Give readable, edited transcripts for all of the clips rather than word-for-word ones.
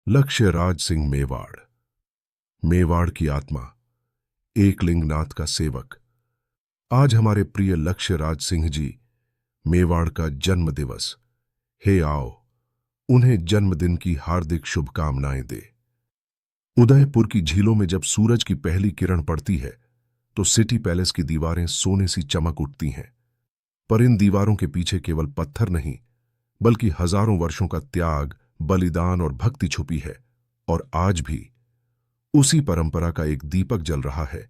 लक्ष्य राज सिंह मेवाड़। मेवाड़ की आत्मा, एकलिंगनाथ का सेवक। आज हमारे प्रिय लक्ष्य राज सिंह जी मेवाड़ का जन्म दिवस। हे आओ उन्हें जन्मदिन की हार्दिक शुभकामनाएं दे। उदयपुर की झीलों में जब सूरज की पहली किरण पड़ती है तो सिटी पैलेस की दीवारें सोने सी चमक उठती हैं। पर इन दीवारों के पीछे केवल पत्थर नहीं बल्कि हजारों वर्षों का त्याग, बलिदान और भक्ति छुपी है। और आज भी उसी परंपरा का एक दीपक जल रहा है।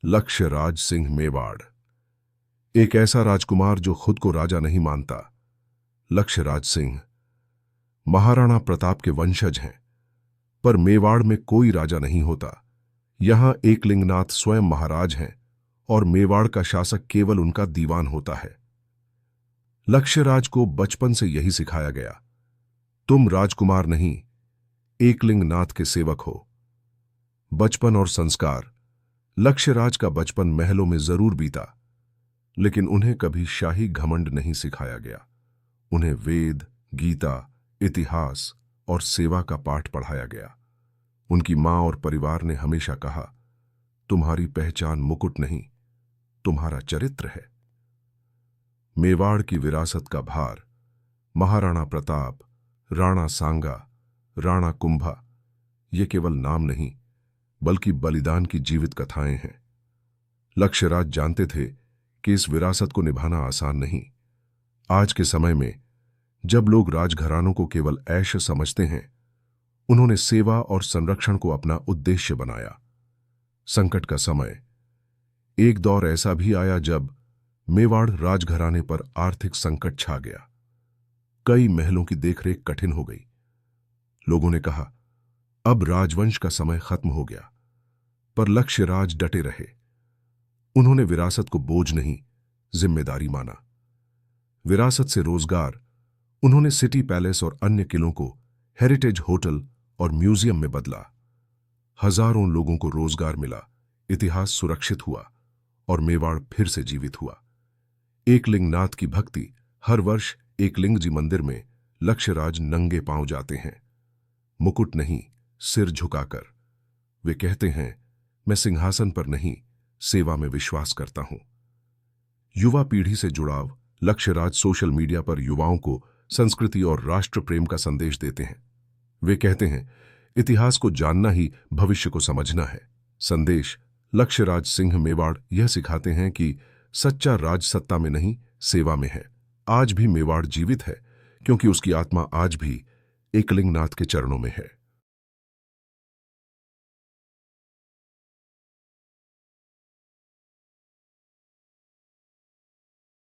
लक्ष्य राज सिंह मेवाड़, एक ऐसा राजकुमार जो खुद को राजा नहीं मानता। लक्ष्य राज सिंह महाराणा प्रताप के वंशज हैं, पर मेवाड़ में कोई राजा नहीं होता। यहां एकलिंगनाथ स्वयं महाराज हैं और मेवाड़ का शासक केवल उनका दीवान होता है। लक्ष्य राज को बचपन से यही सिखाया गया, तुम राजकुमार नहीं, एकलिंगनाथ के सेवक हो। बचपन और संस्कार। लक्ष्य राज का बचपन महलों में जरूर बीता, लेकिन उन्हें कभी शाही घमंड नहीं सिखाया गया। उन्हें वेद, गीता, इतिहास और सेवा का पाठ पढ़ाया गया। उनकी मां और परिवार ने हमेशा कहा, तुम्हारी पहचान मुकुट नहीं, तुम्हारा चरित्र है। मेवाड़ की विरासत का भार। महाराणा प्रताप, राणा सांगा, राणा कुंभा, ये केवल नाम नहीं बल्कि बलिदान की जीवित कथाएं हैं। लक्ष्य राज जानते थे कि इस विरासत को निभाना आसान नहीं। आज के समय में जब लोग राजघरानों को केवल ऐश समझते हैं, उन्होंने सेवा और संरक्षण को अपना उद्देश्य बनाया। संकट का समय। एक दौर ऐसा भी आया जब मेवाड़ राजघराने पर आर्थिक संकट छा गया। कई महलों की देखरेख कठिन हो गई। लोगों ने कहा, अब राजवंश का समय खत्म हो गया। पर लक्ष्य राज डटे रहे। उन्होंने विरासत को बोझ नहीं, जिम्मेदारी माना। विरासत से रोजगार। उन्होंने सिटी पैलेस और अन्य किलों को हेरिटेज होटल और म्यूजियम में बदला। हजारों लोगों को रोजगार मिला, इतिहास सुरक्षित हुआ और मेवाड़ फिर से जीवित हुआ। एकलिंगनाथ की भक्ति। हर वर्ष एकलिंग जी मंदिर में लक्ष्य राज नंगे पांव जाते हैं, मुकुट नहीं, सिर झुकाकर। वे कहते हैं, मैं सिंहासन पर नहीं, सेवा में विश्वास करता हूं। युवा पीढ़ी से जुड़ाव। लक्ष्य राज सोशल मीडिया पर युवाओं को संस्कृति और राष्ट्र प्रेम का संदेश देते हैं। वे कहते हैं, इतिहास को जानना ही भविष्य को समझना है। संदेश। लक्ष्य राज सिंह मेवाड़ यह सिखाते हैं कि सच्चा राज सत्ता में नहीं, सेवा में है। आज भी मेवाड़ जीवित है क्योंकि उसकी आत्मा आज भी एकलिंगनाथ के चरणों में है।